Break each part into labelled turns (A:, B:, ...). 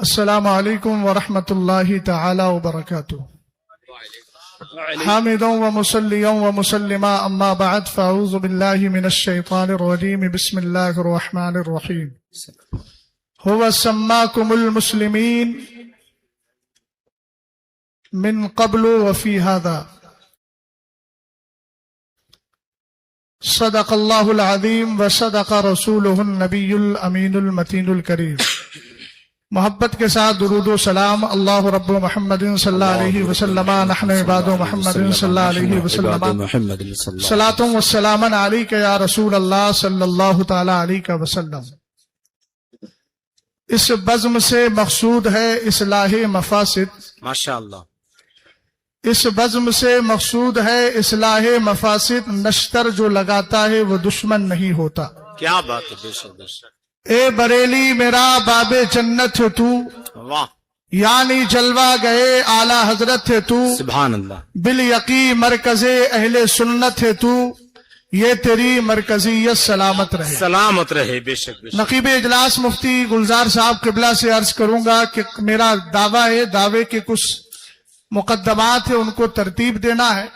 A: السلام علیکم ورحمۃ اللہ تعالی وبرکاتہ۔ حامدا ومصلیا ومسلما اما بعد فاعوذ باللہ من الشیطان الرجیم بسم اللہ الرحمن الرحیم۔ هو سماکم المسلمین من قبل وفی هذا۔ صدق اللہ العظیم وصدق رسولہ النبی الامین المتین الکریم۔ محبت کے ساتھ درود و سلام اللہ رب محمد صلی اللہ علیہ وسلم، نحن عباد محمد صلی اللہ علیہ وسلم، صلاۃ و سلام علیک یا رسول اللہ صلی اللہ تعالی علیہ وسلم۔ اس بزم سے مقصود ہے اصلاح مفاسد۔
B: ماشاءاللہ۔
A: اس بزم سے مقصود ہے اصلاح مفاسد۔ نشتر جو لگاتا ہے وہ دشمن نہیں ہوتا۔
B: کیا بات ہے، بے شک بے شک۔
A: اے بریلی میرا باب جنت ہے تو،
B: واہ،
A: یعنی جلوہ گئے اعلی حضرت ہے تو،
B: سبحان اللہ۔
A: بالیقین مرکز اہل سنت ہے تو، یہ تیری مرکزیت سلامت رہے۔
B: سلامت رہے، بے شک بے شک۔
A: نقیب اجلاس مفتی گلزار صاحب قبلہ سے عرض کروں گا کہ میرا دعویٰ ہے، دعوے کے کچھ مقدمات ہیں، ان کو ترتیب دینا ہے،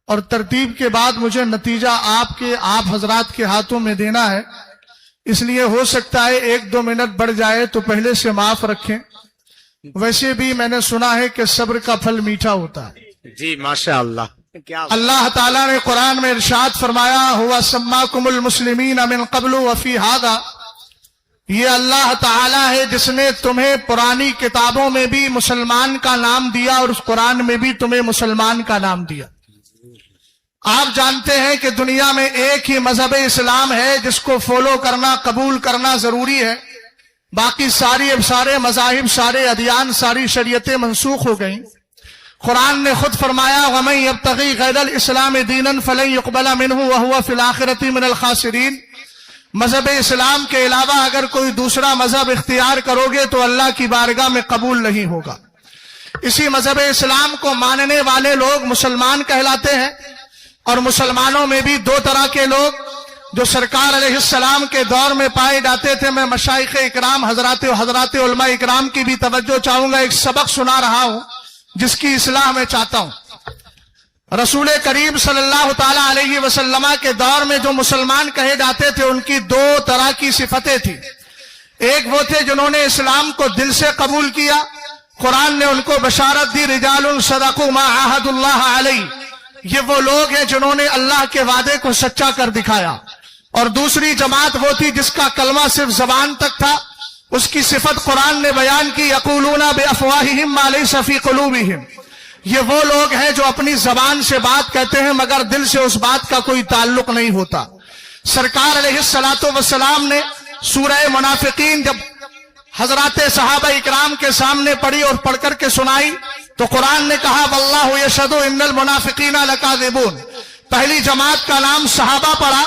A: اور ترتیب کے بعد مجھے نتیجہ آپ حضرات کے ہاتھوں میں دینا ہے۔ اس لیے ہو سکتا ہے 1-2 منٹ بڑھ جائے تو پہلے سے معاف رکھیں۔ ویسے بھی میں نے سنا ہے کہ صبر کا پھل میٹھا ہوتا ہے۔
B: جی ماشاءاللہ۔ کیا
A: اللہ تعالیٰ نے قرآن میں ارشاد فرمایا، ہوا سماکم المسلمین من قبل وفی ھذا۔ یہ اللہ تعالیٰ ہے جس نے تمہیں پرانی کتابوں میں بھی مسلمان کا نام دیا اور اس قرآن میں بھی تمہیں مسلمان کا نام دیا۔ آپ جانتے ہیں کہ دنیا میں ایک ہی مذہب اسلام ہے جس کو فالو کرنا، قبول کرنا ضروری ہے۔ باقی سارے مذاہب، سارے ادیان، ساری شریعتیں منسوخ ہو گئیں۔ قرآن نے خود فرمایا، وَمَن يَبْتَغِي غَيْرَ الْإِسْلَامِ دِينًا فَلَن يُقْبَلَ مِنْهُ وَهُوَ فِي الْآخِرَةِ مِنَ الْخَاسِرِينَ۔ مذہب اسلام کے علاوہ اگر کوئی دوسرا مذہب اختیار کرو گے تو اللہ کی بارگاہ میں قبول نہیں ہوگا۔ اسی مذہب اسلام کو ماننے والے لوگ مسلمان کہلاتے ہیں، اور مسلمانوں میں بھی 2 طرح کے لوگ جو سرکار علیہ السلام کے دور میں پائے جاتے تھے۔ میں مشائخ اکرام حضرات علماء اکرام کی بھی توجہ چاہوں گا، ایک سبق سنا رہا ہوں جس کی اصلاح میں چاہتا ہوں۔ رسول کریم صلی اللہ تعالی علیہ وسلم کے دور میں جو مسلمان کہے جاتے تھے ان کی 2 طرح کی صفتیں تھیں۔ ایک وہ تھے جنہوں نے اسلام کو دل سے قبول کیا، قرآن نے ان کو بشارت دی، رجال صدقوا ما عاہدوا اللہ علیہ۔ یہ وہ لوگ ہیں جنہوں نے اللہ کے وعدے کو سچا کر دکھایا۔ اور دوسری جماعت وہ تھی جس کا کلمہ صرف زبان تک تھا، اس کی صفت قرآن نے بیان کی، یقولون بافواہہم ما لیس فی قلوبہم۔ یہ وہ لوگ ہیں جو اپنی زبان سے بات کہتے ہیں مگر دل سے اس بات کا کوئی تعلق نہیں ہوتا۔ سرکار علیہ السلام نے سورہ منافقین جب حضرات صحابہ اکرام کے سامنے پڑھی اور پڑھ کر کے سنائی تو قرآن نے کہا، واللہ یشہد ان المنافقین لکاذبون۔ پہلی جماعت کا نام صحابہ پڑھا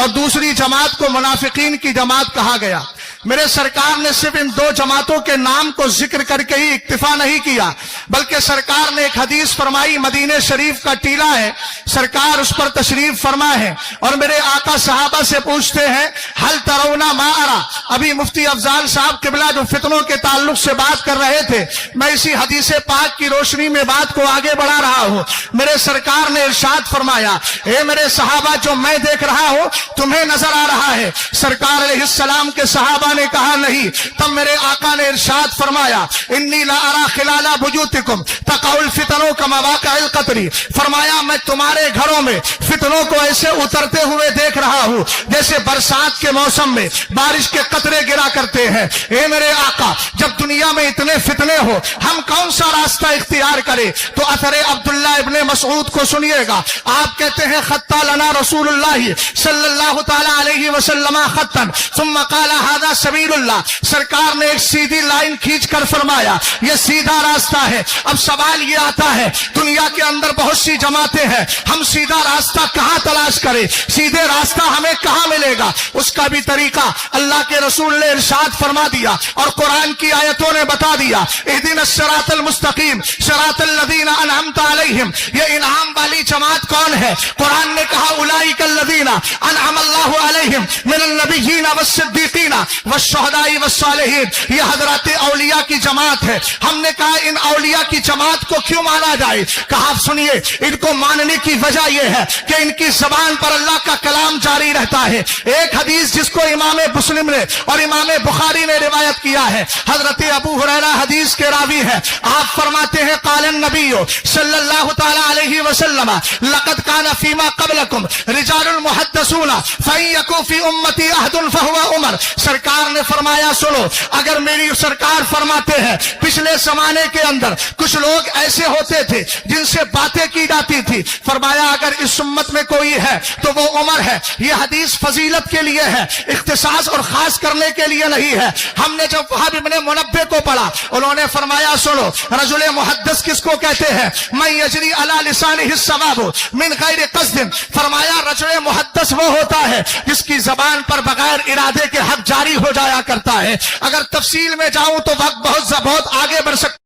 A: اور دوسری جماعت کو منافقین کی جماعت کہا گیا۔ میرے سرکار نے صرف ان 2 جماعتوں کے نام کو ذکر کر کے ہی اکتفا نہیں کیا، بلکہ سرکار نے ایک حدیث فرمائی، مدینہ شریف کا ٹیلہ ہے، سرکار اس پر تشریف فرما ہے، اور میرے آقا صحابہ سے پوچھتے ہیں، حل ترون ما ارا۔ ابھی مفتی افضال صاحب قبلہ جو فتنوں کے تعلق سے بات کر رہے تھے، میں اسی حدیث پاک کی روشنی میں بات کو آگے بڑھا رہا ہوں۔ میرے سرکار نے ارشاد فرمایا، اے میرے صحابہ، جو میں دیکھ رہا ہوں تمہیں نظر آ رہا ہے؟ سرکار علیہ السلام کے صحابہ نے کہا نہیں۔ تب میرے آقا نے ارشاد فرمایا، انی لا ارا خلال بیوتکم تقع الفتن کمواقع القطر۔ فرمایا میں تمہارے گھروں میں فتنوں کو ایسے اترتے ہوئے دیکھ رہا ہوں جیسے برسات کے موسم میں بارش کے قطرے گرا کرتے ہیں۔ اے میرے آقا، جب دنیا میں اتنے فتنے ہو ہم کون سا راستہ اختیار کرے؟ تو اثر عبداللہ ابن مسعود کو سنیے گا۔ آپ کہتے ہیں، خطا لنا رسول اللہ صلی اللہ تعالی علیہ وسلم خطا ثم قال هذا سبیل اللہ۔ سرکار نے ایک سیدھی لائن کھینچ کر فرمایا، یہ سیدھا راستہ ہے۔ اب سوال یہ آتا ہے، دنیا کے اندر بہت سی جماعتیں ہیں، ہم سیدھا راستہ کہاں تلاش کریں؟ سیدھے راستہ ہمیں کہاں ملے گا؟ اس کا بھی طریقہ اللہ کے رسول نے ارشاد فرما دیا اور قرآن کی آیتوں نے بتا دیا، اہدنا الصراط المستقیم صراط الذین انعمت علیہم۔ یہ انعام والی جماعت کون ہے؟ قرآن نے کہا، اولئک الذین انعم اللہ علیہم من النبیین والصدیقین वश्शुहदाई वस्सालिहीन, ये हजरत औलिया की जमात है। हमने कहा इन औलिया की जमात को क्यों माना जाए? कहा आप सुनिए, इनको मानने की वजह यह है कि इनकी जबान पर अल्लाह का कलाम जारी रहता है। एक हदीस जिसको इमाम मुस्लिम ने और इमाम बुखारी ने रिवायत किया है, हजरत अबू हुरैरा हदीस के रावी है। आप फरमाते हैं कालन नबी सल्लल्लाहु तआला अलैहि वसल्लम लक़द काना फीमा क़ब्लकुम रिजालुल मुहद्दिसूना फयकू फी उम्मती अहदुन फहुवा उमर। सरकार ने फरमाया सुनो, अगर मेरी सरकार फरमाते हैं पिछले जमाने के अंदर कुछ लोग ऐसे होते थे जिनसे बातें की जाती थी, फरमाया अगर इस उम्मत में कोई है तो वो उमर है। ये हदीस फजीलत के लिए है, इख्तिसास और खास करने के लिए नहीं है। हमने जब वहाब इब्ने मुनब्बे को पढ़ा, उन्होंने फरमाया सुनो, रजुल मुहद्दिस किसको कहते हैं? मैं यजरी अला लिसानिहि सवाब मिन गैर कस्दिन। फरमाया रजुल मुहद्दिस वो होता है जिसकी जबान पर बगैर इरादे के हक जारी हो जाया करता है। अगर तफसील में जाऊं तो वक्त बहुत आगे बढ़ सकता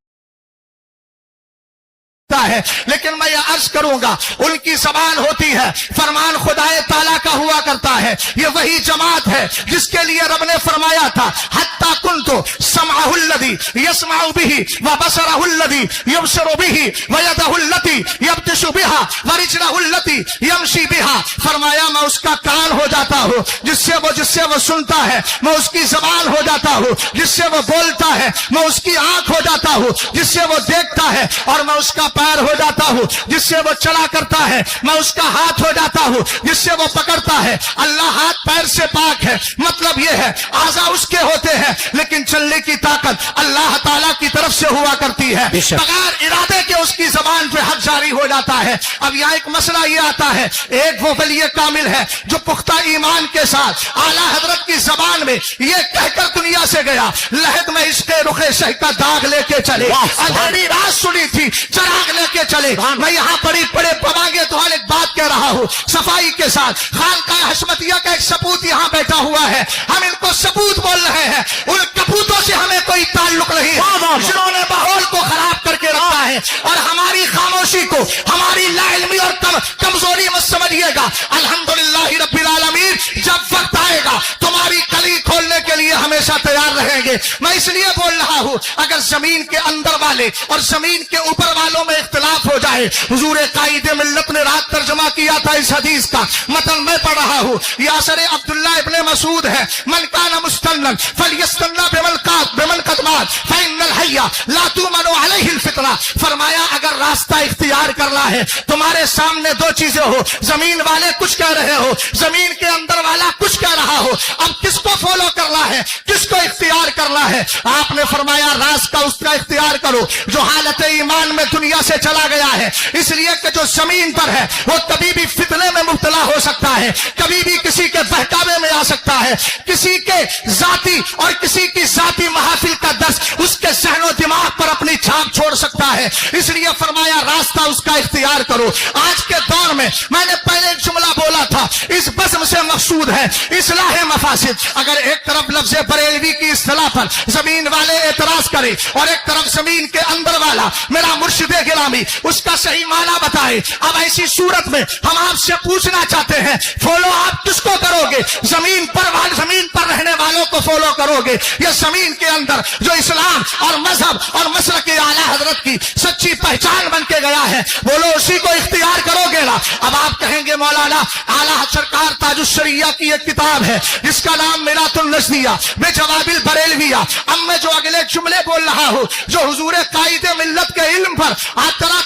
A: है, लेकिन मैं यह अर्ज करूंगा उनकी जबान होती है, फरमान खुदाए ताला का हुआ करता है। ये वही जमात है जिसके लिए रब ने फरमाया था हत्ता कुन्तु समअहुल्लज़ी यस्मअु बिही व बसरहुल्लज़ी युबसिरु बिही व यदहुल्लती यब्तिशु बिहा व रिजलहुल्लती यमशी बिहा। फरमाया मैं उसका कान हो जाता हूँ जिससे वो सुनता है, मैं उसकी जबान हो जाता हूँ जिससे वो बोलता है, मैं उसकी आंख हो जाता हूँ जिससे वो देखता है, और मैं उसका पैर हो जाता हूँ जिससे वो चला करता है, मैं उसका हाथ हो जाता हूँ जिससे वो पकड़ता है। अल्लाह हाथ पैर से पाक है, मतलब ये है आज़ा उसके होते हैं लेकिन चलने की ताकत अल्लाह ताला की तरफ से हुआ करती है। बगैर इरादे के उसकी जबान पे हक जारी हो जाता है। अब यहाँ एक मसला ये आता है, एक वो वली कामिल है जो पुख्ता ईमान के साथ आला हजरत की जबान में ये कहकर दुनिया से गया, लहद में इसके रुखे शह का दाग लेके चले, अंधेरी रात सुनी थी चराग लेके चले। मैं यहाँ बड़े पवांगे तो एक बात कह रहा हूँ सफाई के साथ, खानकाह हशमतिया का एक सपूत यहाँ बैठा हुआ है, हम इनको सपूत बोल रहे हैं, उन कपूतों से हमें कोई ताल्लुक नहीं है जिन्होंने माहौल को खराब करके रखा है। और हमारी खामोशी को हमारी लाइल्मी और कमजोरी मत समझिएगा। अल्हम्दुलिल्लाह रब्बिल आलमीन, जब वक्त आएगा तुम्हारी कली खोलने के लिए हमेशा तैयार रहेंगे। मैं इसलिए बोल रहा हूँ अगर जमीन के अंदर वाले और जमीन के ऊपर वालों में इख्तिलाफ हो जाए, हुजूर कायदे मिल्लत ने रात तर्जुमा किया था इस हदीस का, मतन मैं पढ़ रहा हूँ, यासर अब्दुल्लाह इब्ने मसूद है, मन काना मुस्तन्नन फलयस्तन्ना बिमन कदमात फइन्नल हय्या ला तुमनु अलैहिल फितना। फरमाया अगर रास्ता इख्तियार करना है, तुम्हारे सामने दो चीजें हो, जमीन वाले कुछ कह रहे हो, जमीन के अंदर वाला कुछ कह रहा हो, अब किसको फॉलो करना है, किसको इख्तियार करना है? आपने फरमाया रास्ता उसका इख्तियार करो जो हालत ईमान में दुनिया से चला गया है, इसलिए कि जो जमीन पर है वो कभी भी फितने में मुब्तला हो सकता है, कभी भी किसी के बहकावे में आ सकता है, किसी के जाती और किसी की जाती महफिल का दर्स उसके सहनो दिमाग पर अपनी छाप छोड़ सकता है। इसलिए फरमाया रास्ता उसका इख्तियार करो। आज के दौर में मैंने पहले एक जुमला बोला था, इस बज़्म से मकसूद है इस्लाह मफासिद। अगर एक तरफ लफ्ज़ बरेलवी की इस्तिलाह पर जमीन वाले एतराज करे और एक तरफ जमीन के अंदर वाला मेरा मुर्शिदे गिरामी उसका सही माना बताए, अब ऐसी सूरत में हम आपसे पूछना चाहते हैं फॉलो आप किसको करोगे? जमीन पर रहने वालों को फॉलो करोगे या जमीन के अंदर जो इस्लाम और मजहब और मसलक आला हजरत की सच्ची पहचान बन के गया है, बोलो उसी को इख्तियार करोगे ना? अब आप कहेंगे मौलाना आला सरकार ताजुश्शरिया की एक किताब है जिसका नाम मिरातुन नज़रिया बेजवाबिल बरेलविया। अब मैं जो अगले जुमले बोल रहा हूँ जो हुजूर कायदे मिल्लत के इल्म पर आज तरह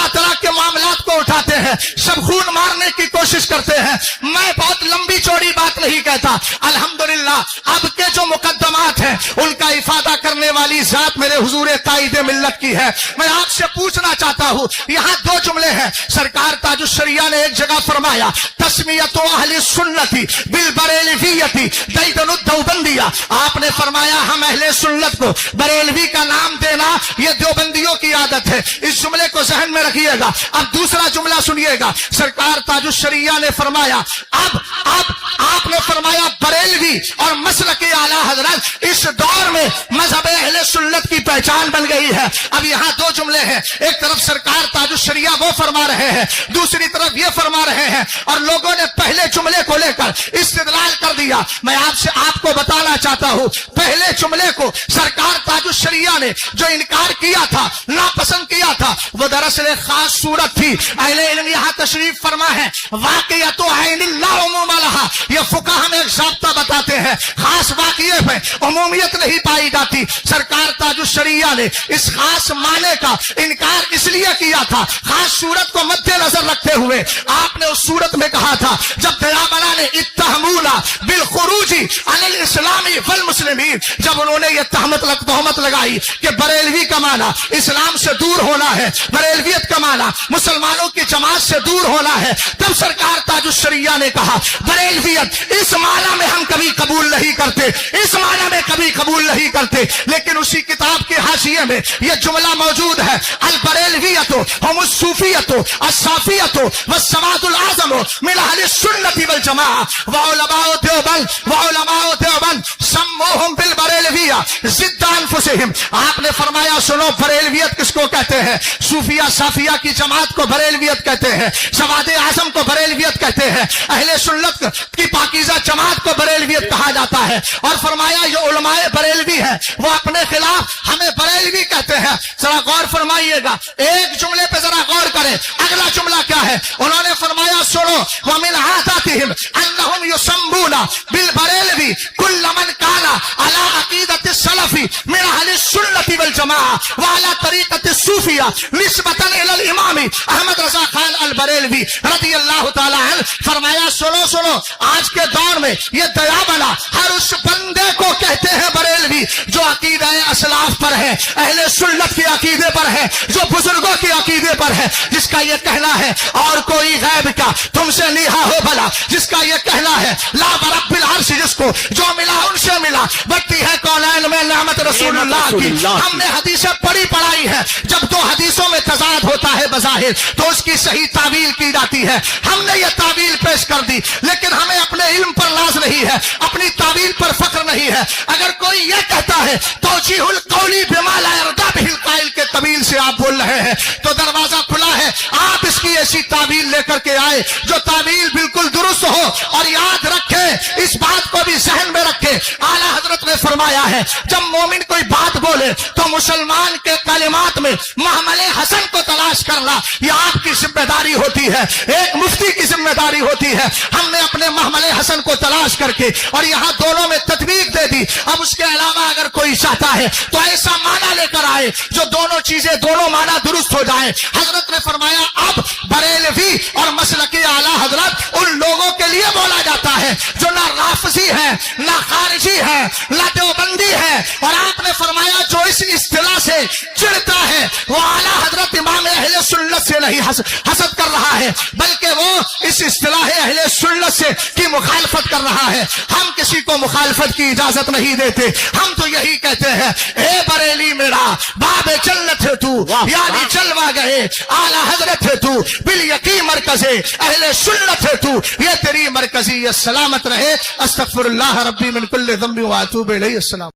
A: तरह के मामलात को उठाते हैं, सब खून मारने की कोशिश करते हैं। मैं बहुत लंबी चौड़ी बात नहीं कहता, अल्हम्दुलिल्लाह अब के जो मुकद्दमात हैं उनका इफादा करने वाली जात मेरे हुजूर कायदे मिल्लत की है। मैं आपसे पूछना चाहता हूँ, यहाँ दो जुमले हैं। सरकार ताजुश्शरिया ने एक जगह फरमाया तस्मियतु अहले सुन्नती बिल बरेलवियती दैदनु देवबंदिया। आपने फरमाया हम अहले सुन्नत को बरेलवी का नाम देना ये देवबंदियों की आदत है। इस जुमले को जहन में रखिएगा। अब दूसरा जुमला सुनिएगा। सरकार ताजुश्शरिया ने फरमाया अब आपने फरमाया बरेलवी और मसलक आला हजरत इस दौर में मजहब अहले सुन्नत की पहचान बन गई है। अब यहाँ दो जुमले हैं, एक तरफ सरकार ताजुश्शरिया वो फरमा रहे हैं, दूसरी तरफ ये फरमा रहे हैं, और लोगों ने पहले जुमले को लेकर इस्तेदलाल कर दिया। मैं आपको बताना चाहता हूँ, पहले जुमले को सरकार ताजुश्शरिया ने जो इनकार किया था, नापसंद किया था, वो दरअसल एक खास सूरत थी। अहले इल्म यहाँ तशरीफ फरमा है, वाक़ियतु ऐनिल्लाह उमूमलहा, ये फुक़हा हमें एक ज़ाब्ता बताते हैं, खास वाक़िये में उमूमियत नहीं पाई जाती। सरकार ताजुश्शरिया ने इस खास माने का इनकार इसलिए किया था, खास सूरत को मद्देनजर रखते हुए। आपने उस सूरत में कहा था, जब दयाबना ने इत्तहमूना बिल खुरूजी अनिल इस्लामी वल मुस्लिमीन, जब उन्होंने ये तहमत लगाई कि बरेलवी का माना इस्लाम से दूर होना है, बरेलवियत का माना मुसलमानों की जमात से दूर होना है, तब सरकार ताजुश्शरिया ने कहा बरेलवियत इस माना में हम कभी कबूल नहीं करते, इस माना में कभी कबूल नहीं करते। लेकिन उसी किताब के हाशिये में यह जुमला मौजूद है, अल बरेलवियतो हुमुस सूफियतो अस्साफियतो वस्सवादुल आज़म मिन अहले सुन्नति वल जमाअ व उलमाओ देवबंद सम्मोहुम बिल बरेलविया जिद्द अनफुसिहिम। आपने फरमाया सुनो, बरेलवियत किसको कहते हैं? सूफिया साफिया की जमात को बरेलवियत कहते हैं, सवादे आजम को बरेलवियत कहते हैं, अहले सुन्नत की पाकीज़ा जमात को बरेलवियत कहा जाता है। और फरमाया ये उलमाए बरेलवी है, वो अपने खिलाफ हमें बरेलवी कहते हैं। जरा गौर फरमाइएगा, एक जुमले पे जरा गौर करें, अगला जुमला क्या है? उन्होंने फरमाया सुनो, व मिन आदातिहिम अन्नहुम युसम्मूना बिल बरेलवी कुल्ल मन काना अला अकीदति सलफी मिन अहले सुन्नति वल जमाअ व अला तरीक़ति सूफिया निस्बतन इलल इमामी अहमद रज़ा खान अल बरेलवी रज़ियल्लाहु ताला अन्हु। फरमाया सुनो, आज के दौर में ये दयाबना हर उस बंदे को कहते हैं बरेलवी जो अकीदा असलाफ पर है, अहले सुन्नत के अकीदे पर है, जो बुजुर्गों के अकीदे पर है, जिसका ये कहना है और कोई गैब का तुमसे नीहा हो भला, जिसका ये कहना है ला बरब्बिल अर्श, जिसको जो मिला उनसे मिला, बढ़ती है कौनैन में नेमत रसूलुल्लाह की। हमने हदीसें पढ़ी पढ़ाई है, जब दो हदीसों में तजाद होता है बज़ाहिर तो उसकी सही तावील की जाती है। हमने ये तावील पेश कर दी, लेकिन हमें अपने इल्म पर नाज नहीं है, अपनी तावील पर फख्र नहीं है। अगर कोई ये कहता है तौजीहुल कौली बिमा ला यरदा बिहिल काइल के तवील से आप बोल रहे हैं, तो दरवाजा खुला है, आप इसकी ऐसी तावील लेकर के आए जो तावील बिल्कुल दुरुस्त हो। और याद रखें, इस बात को भी जहन में रखें, आला हजरत ने फरमाया है, जब मोमिन कोई बात बोले तो मुसलमान के कलिमात में महमले हसन को तलाश करना यह आपकी जिम्मेदारी होती है, एक मुफ्ती की जिम्मेदारी होती है। हमने अपने महमले हसन को तलाश करके और यहाँ दोनों में तदबीक दे दी। अब उसके अलावा अगर कोई चाहता है तो ऐसा माना लेकर आए जो दोनों चीजें, दोनों माना दुरुस्त हो जाए। हजरत ने फरमाया अब बरेलवी और मसलकी आला हजरत उन लोगों के लिए बोला जाता है जो ना राफजी है, ना खारिजी है, ना देवबंदी है। और आपने फरमाया जो इस इस्तिलाह से चिढ़ता है वो आला हजरत इमाम अहले सुन्नत से नहीं हसद कर रहा है, बल्कि वो इस इस्तिलाह अहले सुन्नत से की मुखालफत कर रहा है। हम किसी को मुखालफत की इजाजत नहीं देते, हम तो यही कहते हैं ए बरेली मेरा बाबे जन्नत है तू, यानी जलवा गए आला हजरत है तू, बिल यकीन मरकज़े अहले सुन्नत है तू, ये तेरी मरकजी ये सलामत रहे। अस्तगफिरुल्लाह रब्बी मिन कुल्लि ज़ंबि व अतूबु इलैहि। अस्सलाम।